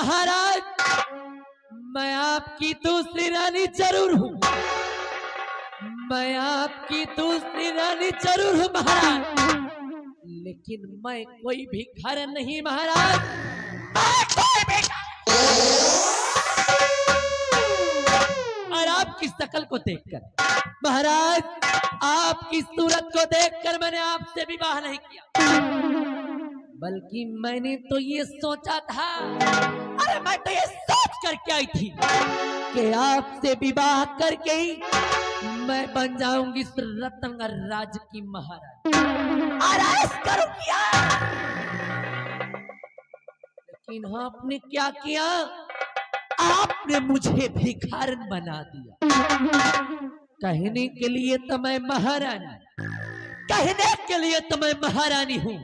महाराज, मैं आपकी दूसरी रानी जरूर हूं, मैं आपकी दूसरी रानी जरूर हूं महाराज, लेकिन मैं कोई भी घर नहीं महाराज, मैं कोई भी और आपकी शकल को देखकर महाराज, आपकी सूरत को देखकर मैंने आपसे विवाह नहीं किया, बल्कि मैंने तो ये सोचा था, अरे मैं तो ये सोच करके आई थी कि आपसे विवाह करके ही मैं बन जाऊंगी इस रतनगढ़ राज की महारानी, आरास करूं क्या? लेकिन आपने क्या किया? आपने मुझे भिखारन बना दिया। कहने के लिए तो मैं महारानी, कहने के लिए तो मैं महारानी हूं,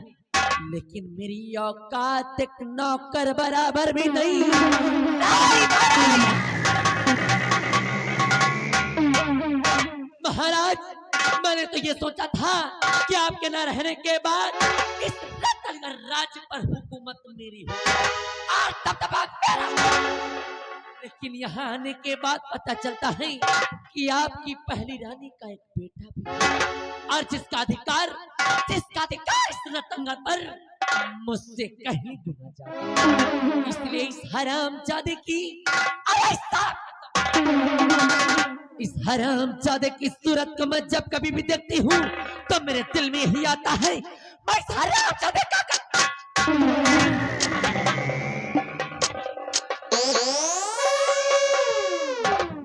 लेकिन मेरी औकात एक नौकर बराबर भी नहीं। महाराज, मैंने तो ये सोचा था कि आपके न रहने के बाद इस रतनगढ़ राज्य पर हुकूमत मेरी हो और दबदबा मेरा, लेकिन यहाँ आने के बाद पता चलता है कि आपकी पहली रानी का एक बेटा भी, और जिसका अधिकार इस रतनगढ़ पर मुझसे कहीं गुना ज्यादा, इसलिए इस हरामजादे की इस हरामजादे की सूरत को मैं जब कभी भी देखती हूँ तो मेरे दिल में यही आता है, मैं इस हरामजादे का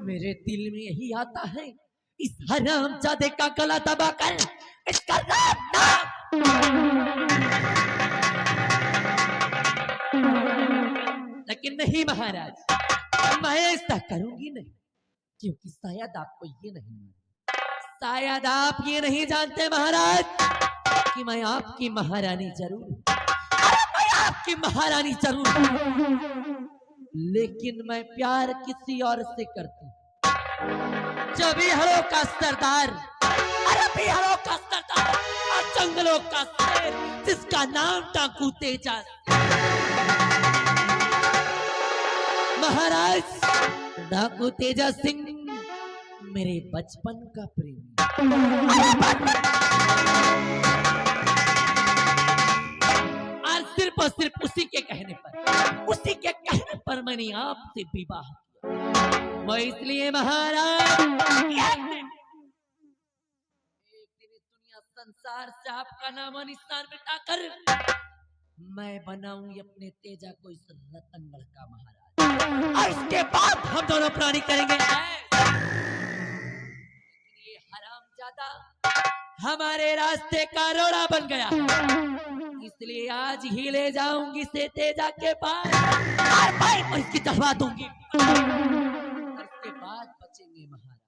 मेरे दिल में यही आता है, इस हरामजादे का गला दबाकर इसका नाम लेकिन नहीं महाराज, मैं ऐसा करूंगी नहीं, क्योंकि शायद आपको ये नहीं, शायद आप ये नहीं जानते महाराज कि मैं आपकी महारानी जरूर, मैं आपकी महारानी जरूर, लेकिन मैं प्यार किसी और से करती हूँ, जो बिहारों का सरदार, अरे बिहारों का सरदार और जंगलों का शेर, जिसका नाम डाकू तेजा महाराज, डाकू तेजा सिंह मेरे बचपन का प्रेमी, और सिर्फ उसी के कहने पर मैंने आपसे विवाह किया। मैं इसलिए महाराज एक दिन इस दुनिया संसार से आपका नाम और निशान मिटाकर मैं बनाऊंगी अपने तेजा को इस रतनगढ़ का महाराज, और इसके बाद हम दोनों प्राणी करेंगे। ये हरामजादा हमारे रास्ते का रोड़ा बन गया, इसलिए आज ही ले जाऊंगी से तेजा के पास और इसकी चढ़वा दूंगी, उसके बाद बचेंगे महाराज,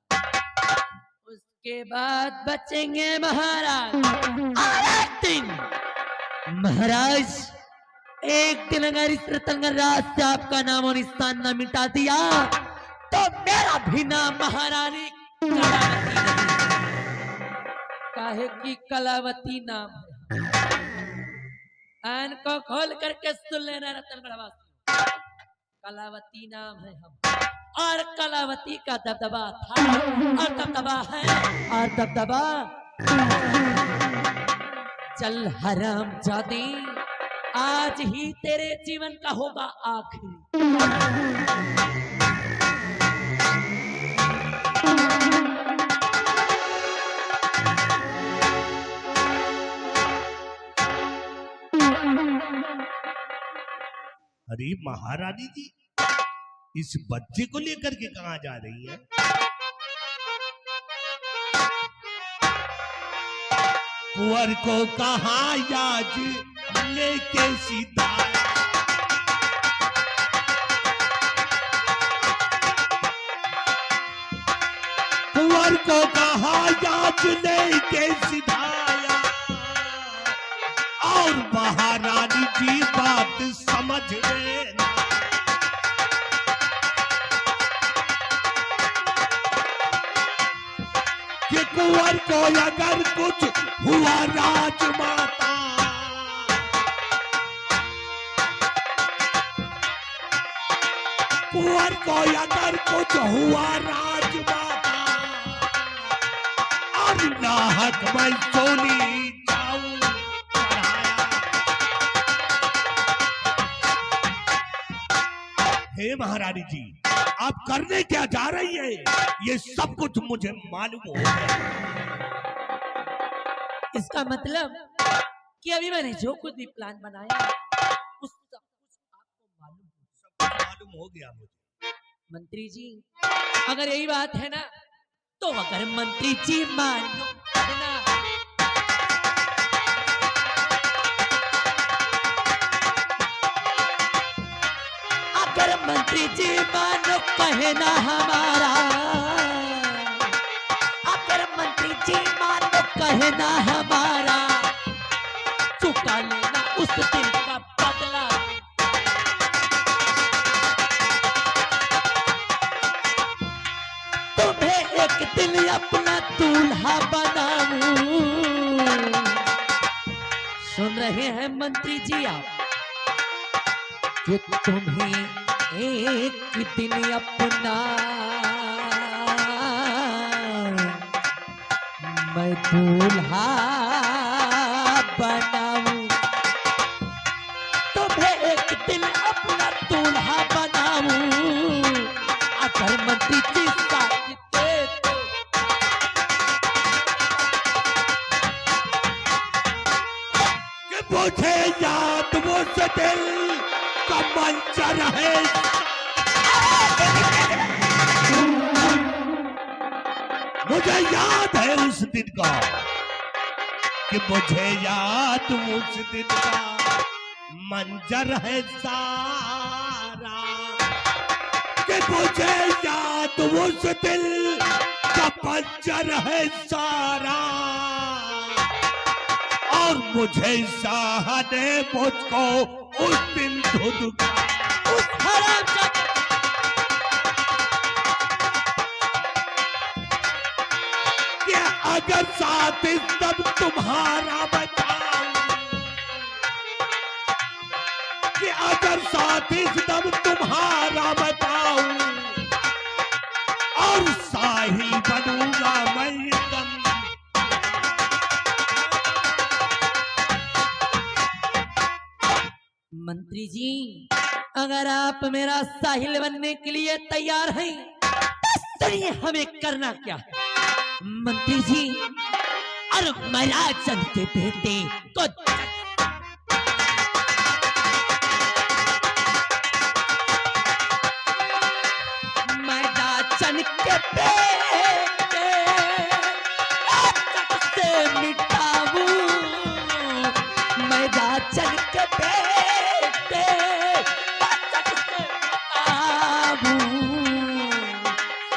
उसके बाद बचेंगे महाराज। महाराज, एक दिन अगर इस रतनगढ़ राज से आपका नाम और निशान न मिटा दिया तो मेरा भी नाम महारानी कलावती नहीं, काहे की कलावती नाम है। आन को खोल करके सुन लेना रतनगढ़ वासी, कलावती नाम है हम, और कलावती का दबदबा था और दबदबा है और दबदबा। चल हरामजादे, आज ही तेरे जीवन का होगा आखिरी। अरे महारानी जी, इस बच्चे को लेकर के कहां जा रही है? कुंवर को कहां याद लेके सीता, कुंवर को कहां याद लेके सिधाया, और महारानी जी बात समझ लेना, कि कुंवर को अगर कुछ हुआ राजमाता, कुंवर को अगर कुछ हुआ राजमाता और नाहक मैं सोनी जाऊं चढ़ाया। हे महारानी जी, आप करने क्या जा रही है ये सब कुछ मुझे मालूम हो गया। इसका मतलब कि अभी मैंने जो कुछ भी प्लान बनाया उस सब कुछ आपको मालूम हो गया मुझे। मंत्री जी, अगर यही बात है ना, तो अगर मंत्री जी मानो ना, अगर मंत्री जी मानो कहना हमारा, अगर मंत्री जी मानो कहना हमारा, चुका लेना उस दिन का बदला। तुम्हें एक दिन अपना दूल्हा बनाऊं। सुन रहे हैं मंत्री जी आप, कि तुम्हें एक दिन अपना मैं दूल्हा बनाऊं। तुम्हें एक दिन अपना दूल्हा बनाऊं, अगर मंत्री जी साथ दे तो। कि मुझे याद वो दिल का मंजर है, मुझे याद है उस दिन का, कि मुझे याद उस दिन का मंजर है सारा, कि मुझे याद उस दिल का मंजर है सारा, और मुझे शाह ने मुझको उस दिन धुधका, उस हरामजादा कि अगर साथ सब तुम्हारा बताऊं, कि अगर साथ सब तुम्हारा बताऊं, और साहिल बनूंगा मैं एकदम। मंत्री जी, अगर आप मेरा साहिल बनने के लिए तैयार हैं, तो सुनिए हमें करना क्या है। मंत्री जी, और महाराजन के बेटे को महाराजन के बेटे से मिटाऊं, महाराजन के बेटे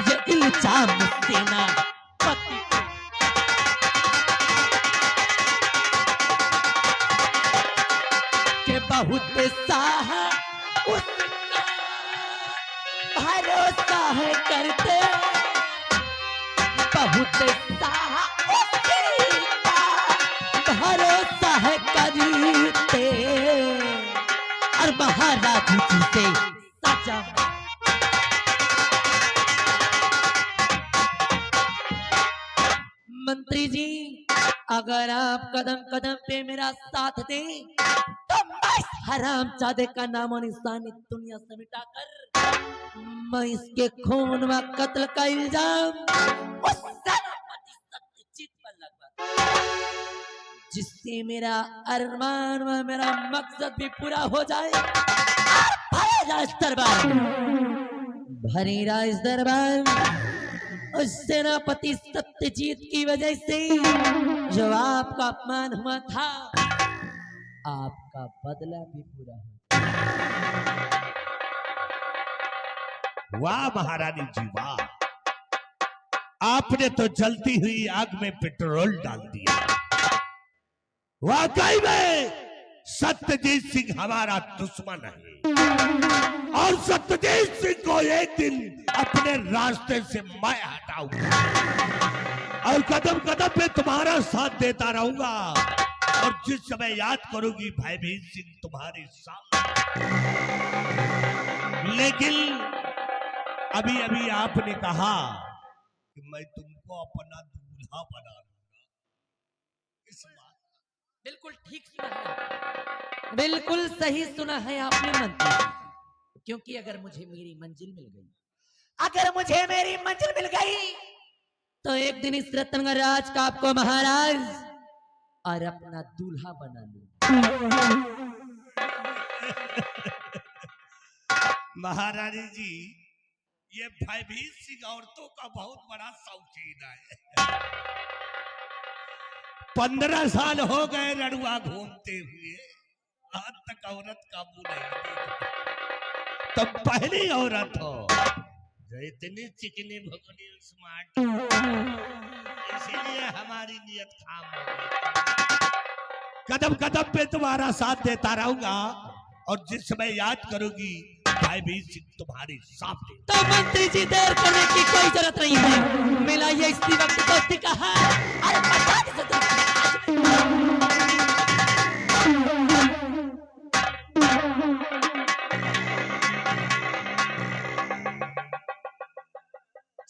ये इल्जाम देना पति के बहुत साह उसका भरोसा है करते, बहुत साह उसका भरोसा है करते, और महाराज जी से सजा। मंत्री जी, अगर आप कदम कदम पे मेरा साथ दें, तो मैं इस हरामजादे का नामो निशान दुनिया से मिटाकर मैं इसके खून व कत्ल का इल्जाम उस सेनापति सत्यजीत पर लगवा, जिससे मेरा अरमान व मेरा मकसद भी पूरा हो जाए, और भरेगा इस दरबार, भरेगा इस दरबार उस सेनापति सत्यजीत की वजह से जो आपका अपमान हुआ था, आपका बदला भी पूरा हो। वाह महारानी जी वाह, आपने तो जलती हुई आग में पेट्रोल डाल दिया। वाकई में सत्यजीत सिंह हमारा दुश्मन है, और सत्यजीत सिंह को एक दिन अपने रास्ते से मैं हटाऊंगा, और कदम कदम पे तुम्हारा साथ देता रहूंगा, और जिस समय याद करूंगी भयभीत सिंह तुम्हारे सामने। लेकिन अभी अभी आपने कहा कि मैं तुमको अपना दूल्हा बना लूंगा। इस बात बिल्कुल ठीक सुना है आपने। बिल्कुल सही सुना है आपने मंत्री जी। क्योंकि अगर मुझे मेरी मंजिल मिल गई, अगर मुझे मेरी मंजिल मिल गई, तो एक दिन इस रतनगढ़ राज का आपको महाराज और अपना दूल्हा बना लूं। महारानी जी, ये भयभीत सिंह औरतों का बहुत बड़ा शौकीन है। 15 साल हो गए रड़ुआ घूमते हुए, आज तक औरत काबू नहीं की। तो पहली औरत हो जो इतनी चिकनी भुकनी स्मार्ट, इसीलिए हमारी नियत खाम हो गई। कदम कदम पे तुम्हारा साथ देता रहूंगा और जिस समय याद करोगी भयभीत सिंह तुम्हारी सामने। तो मंत्री जी देर करने की कोई जरूरत नहीं है, मिलाइए इसी वक्त दोस्ती का हाथ। अरे फटाक से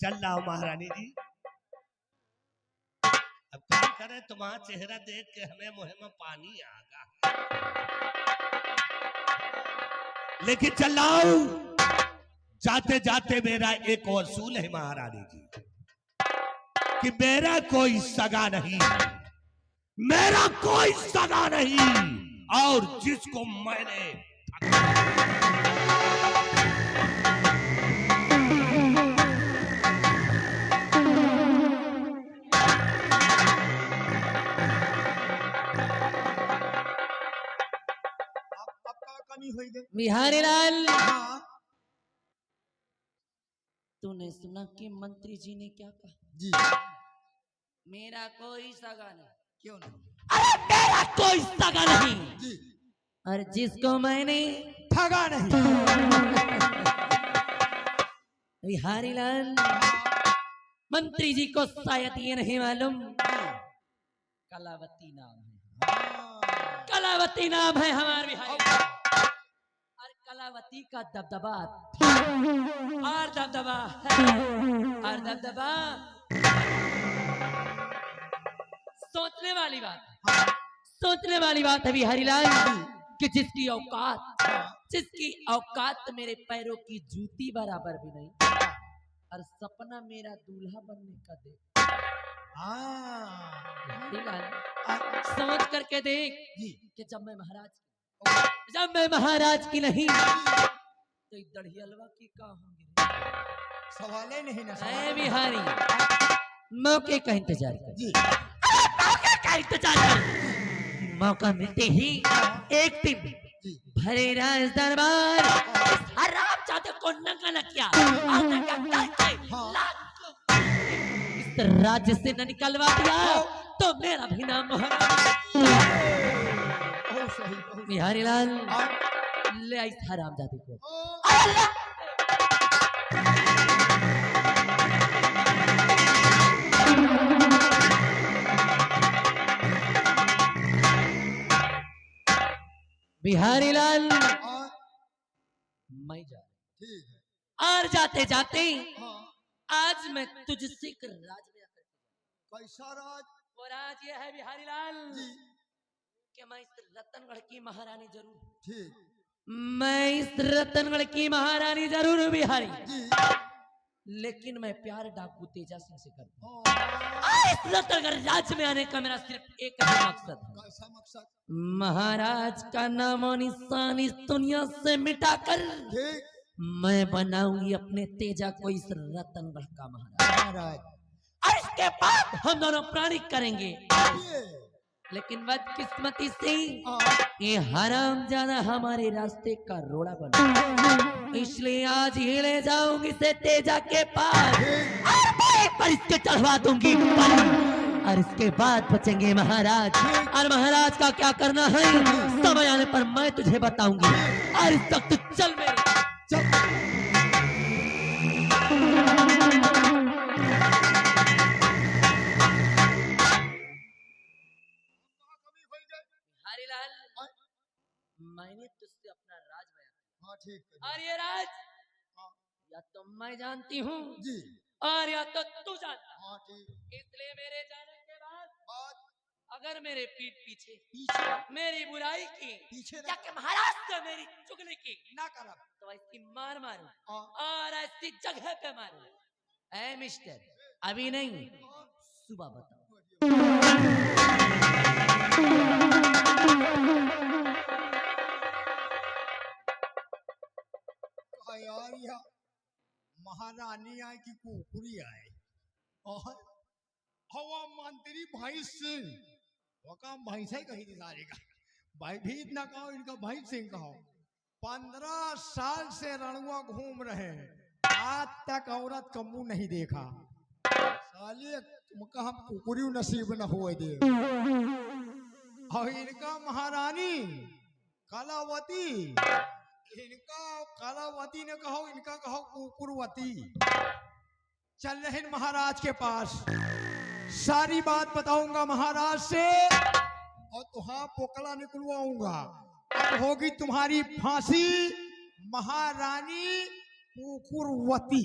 चल रहा महारानी जी। अब क्या करें, तुम्हारा चेहरा देख के हमें मुंह में पानी आ गया, लेकिन चल रहा जाते जाते मेरा एक और असूल है महारानी जी, कि मेरा कोई सगा नहीं, मेरा कोई सगा नहीं, और जिसको मैंने बिहारी लाल, हाँ तूने सुना कि मंत्री जी ने क्या कहा? जी। मेरा कोई सगा नहीं। क्यों नहीं? अरे मेरा कोई सगा नहीं, जी। और जिसको मैंने ठगा नहीं। बिहारी लाल, मंत्री जी को शायद ये नहीं मालूम, कलावती नाम है, कलावती नाम है हमारे बिहारी लाल। और कलावती का दबदबा और दबदबा और दबदबा, सोचने वाली बात, सोचने वाली बात है बिहारी लाल, कि जिसकी औकात मेरे पैरों की जूती बराबर भी नहीं, और सपना मेरा दूल्हा बनने का दे। बिहारी लाल, सोच करके देख कि जब मैं महाराज की नहीं, तो दढ़ियलवा की का होंगे। सवाल ही नहीं ना। ऐ बिहारी, मौके का इंतजार कर जी। मौके का इंतजार कर। मौका मिलते ही एक दिन भरे राज दरबार इस हराम जाते को नंगा न किया और नंगा करके इस राज्य से न निकलवा दिया, तो मेरा भी नाम महाराज। बहुत सही, बहुत बिहारी लाल, ले आई हराम जाते को। बिहारी लाल, मैं जा ठीक है। और जाते जाते हाँ। आज मैं तुझसे एक राज बयां करके कैसा राज? वो राज ये है बिहारी लाल, जी। कि मैं इस रतनगढ़ की महारानी जरूर, ठीक। मैं इस रतनगढ़ की महारानी जरूर हूँ बिहारी, जी। लेकिन मैं प्यार डाकू तेजा सिंह से करता हूँ। हाँ। इस रतनगढ़ राज्य में आने का मेरा सिर्फ एक ही मकसद है, कैसा मकसद? महाराज का नाम और निशान इस दुनिया से मिटाकर ठीक। मैं बनाऊंगी अपने तेजा को इस रतनगढ़ का महाराज, महाराज। और इसके बाद हम दोनों प्राणी करेंगे। ये। लेकिन बदकिस्मती से हाँ। ये हरामजादा हमारे रास्ते का रोड़ा बना, इसलिए आज ही ले जाऊंगी इसे तेजा के पास और मैं पर इसके चढ़वा दूंगी बलि, और इसके बाद बचेंगे महाराज। और महाराज का क्या करना है समय आने पर मैं तुझे बताऊंगी। और इस वक्त चल मेरे चल। हरिलाल, मैंने तुझसे अपना राज बयां किया, हाँ ठीक है। और ये राज या तो मैं जानती हूँ जी और या तो तू जानता है। हाँ ठीक इसलिए मेरे जाने के बाद बात अगर मेरे पीठ पीछे पीछे मेरी बुराई की पीछे या कि महाराज से मेरी चुगली की ना करब तो ऐसी मार मारू हाँ और ऐसी जगह पे मारू। ऐ मिस्टर, अभी नहीं, सुबह बताओ। यार यह महारानी आए कि कुकुरी आए और हवा मंत्री भाई सिंह वो काम भाई से कही थी सारे का भाई भी इतना कहो इनका भाई सिंह कहो 15 साल से रणुआ घूम रहे आज तक औरत कमू नहीं देखा साले तुमका हम कुकुरी नसीब न हुए दे और इनका महारानी कलावती इनका कलावती ने कहो इनका कहो कुकुरवती चल रहे महाराज के पास सारी बात बताऊंगा महाराज से और तुहां पोकला निकलवाऊंगा अब होगी तुम्हारी फांसी महारानी कुकुरवती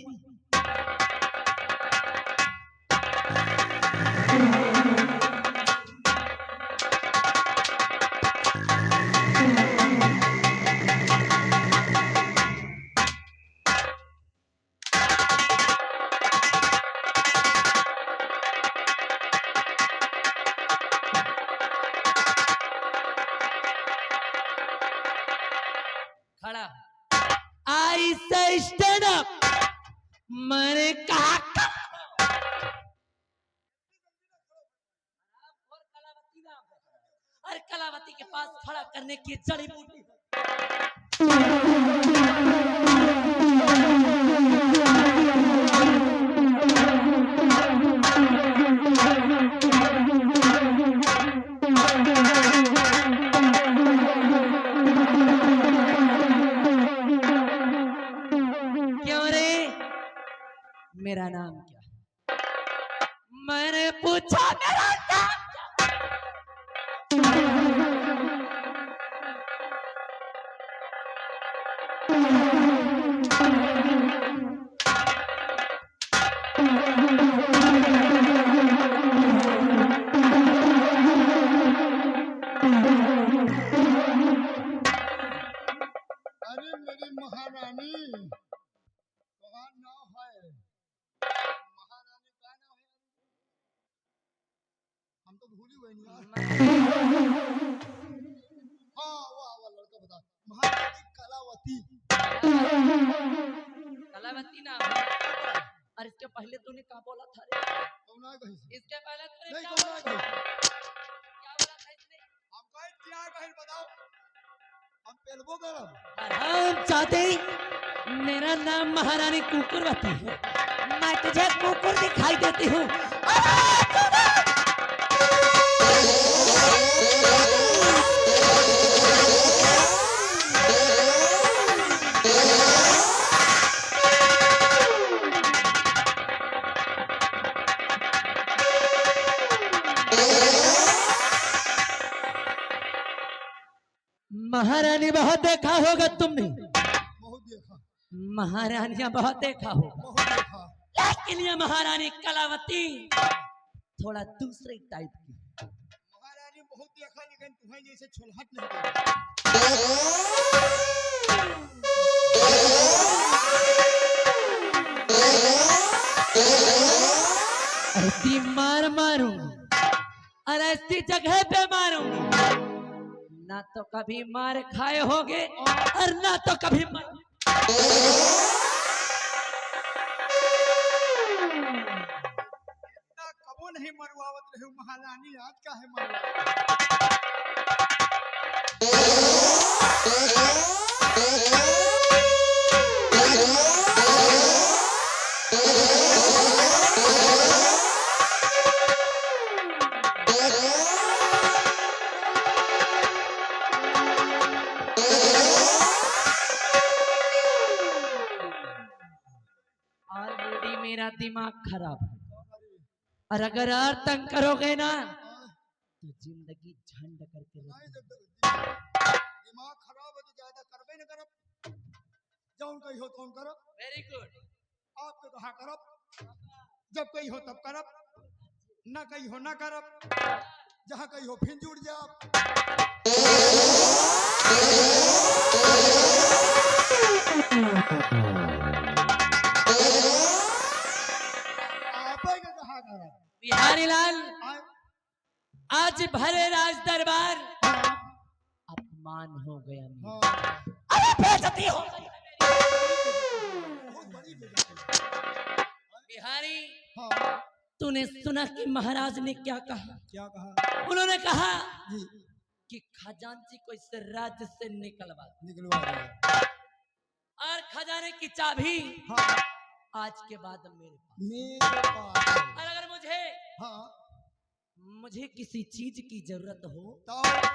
खड़ा आई से स्टैंड अप। मैंने कहा और कलावती नाम है और कलावती के पास खड़ा करने की जड़ी बूटी है। क्यों रे, मेरा नाम क्या है? मैंने पूछा मेरा नाम क्या है? अरे मेरी महारानी कहाँ नाम है महारानी का नाम है हम तो भूल ही गए नहीं यार हाँ वाह वाह लड़का बता महारानी कलावती कलावती नाम है। और इसके पहले तूने क्या बोला था रे? कौन है कहीं से इसके पहले तूने नहीं क्या कौन बोला है था? कहीं क्या बोला था इसने? हम कहे क्या कहीं बताओ हम पेलबो करब हम चाहते ही मेरा नाम महारानी कुकुरवती है। मैं तुझे कुकुर दिखाई देती हूँ। महारानी बहुत देखा होगा तुमने, बहुत देखा महारानियां बहुत देखा होगा, बहुत देखा लेकिन ये महारानी कलावती थोड़ा दूसरे टाइप की। महारानी बहुत देखा लेकिन तुम्हें जैसे छुलहट नहीं देखा ऐसी मार मारूंगी और ऐसी जगह पे मारूंगी, ना तो कभी मार खाए होगे और ना तो कभी इतना कबो नहीं मरवावत रहे महारानी आज का है मरवा ऑलरेडी मेरा दिमाग खराब है और अगर और तंग करोगे ना तो जिंदगी झंड करके रख नहीं जब दिमाग खराब है तो ज्यादा करबे न करब जौन कही हो तौन करब वेरी गुड। आपके कहा करब जब कही हो तब करब ना कही हो ना करब जहाँ कही हो फिर जुड़ जाब आपे के कहा करब बिहारी लाल, आए आज भरे राज दरबार अपमान हो गया मेरा। हाँ अरे बेइज्जती हो गई बहुत बड़ी बेइज्जती बिहारी। हाँ तूने सुना कि महाराज ने क्या कहा? क्या कहा उन्होंने कहा जी कि खजांची को इस राज्य से निकलवा दो निकलवा दिया और खजाने की चाबी हाँ आज के बाद मेरे पास। मेरे पास है। और अगर हाँ मुझे किसी चीज की जरूरत हो तब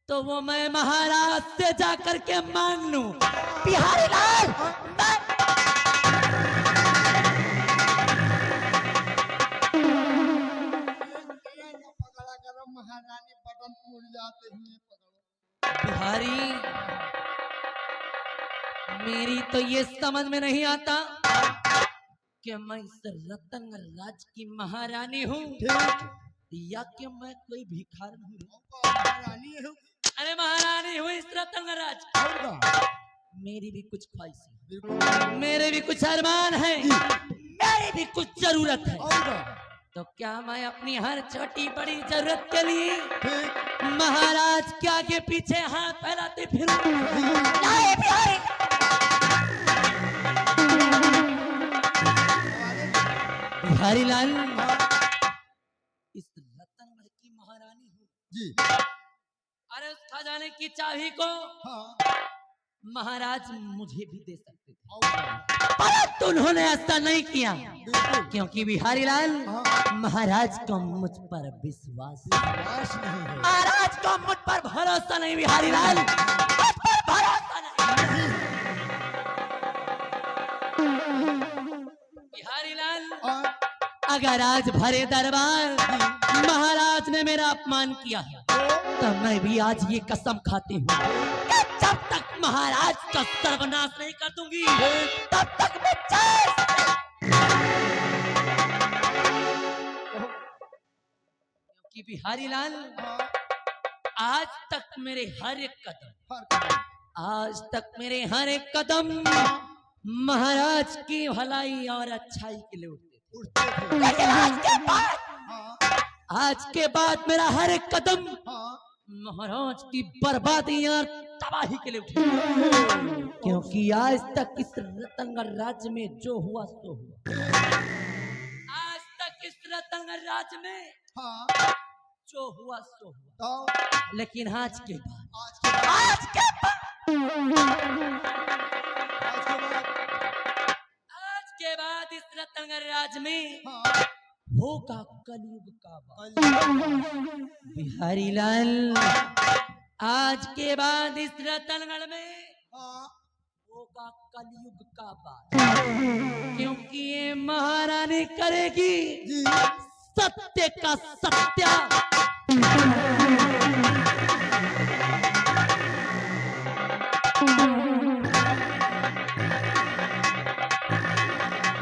तो वो मैं महाराज से जाकर के मांग लूं। बिहारी लाल, पकड़ा करो महारानी बटन टूट जाते हैं पकड़ो बिहारी, मेरी तो ये समझ में नहीं आता कि मैं इस रतन राज की महारानी हूँ या कि मैं कोई भिखारी हूँ। महारानी है अरे महारानी हूँ इस रतन राज, और का मेरी भी कुछ ख्वाहिशें, बिल्कुल मेरे भी कुछ अरमान है, मेरी भी कुछ जरूरत है। और का तो क्या मैं अपनी हर छोटी बड़ी जरूरत के लिए ठीक महाराज के आगे पीछे हाथ फैलाते फिरूं? नहीं बिहारी, बिहारी लाल, इस रतनगढ़ की महारानी हूँ। जी अरे उस खजाने की चाबी को हाँ महाराज मुझे भी दे सकते थे, और का परंतु उन्होंने ऐसा नहीं किया बिल्कुल क्योंकि बिहारी लाल, हाँ महाराज को मुझ पर विश्वास है। विश्वास नहीं है महाराज को मुझ पर भरोसा नहीं बिहारी लाल, मुझ पर भरोसा नहीं। बिहारी लाल, और अगर आज भरे दरबार महाराज ने मेरा अपमान किया है तो मैं भी आज ये कसम खाती हूँ कि जब तक महाराज का सर्वनाश नहीं कर दूंगी तब तक मैं चैन से- क्योंकि बिहारी लाल, हाँ आज तक मेरे हर एक कदम, हर कदम आज तक मेरे हर एक कदम महाराज की भलाई और अच्छाई के लिए उठते थे। उठते थे लेकिन हाँ आज के बाद मेरा हर एक कदम हाँ महाराज की बर्बादी और तबाही के लिए उठे, क्योंकि आज तक इस रतनगढ़ राज्य में जो हुआ सो हुआ। आज तक इस रतनगढ़ राज्य में हाँ जो हुआ सो हुआ, तो लेकिन आज के बाद, आज के बाद आज के बाद, आज के बाद इस रतनगढ़ राज्य में हाँ होगा कलयुग का बात। कल बिहारी लाल, आज के बाद इस रतनगढ़ में हाँ होगा कलयुग का बात, क्योंकि ये महारानी करेगी जी सत्य का सत्या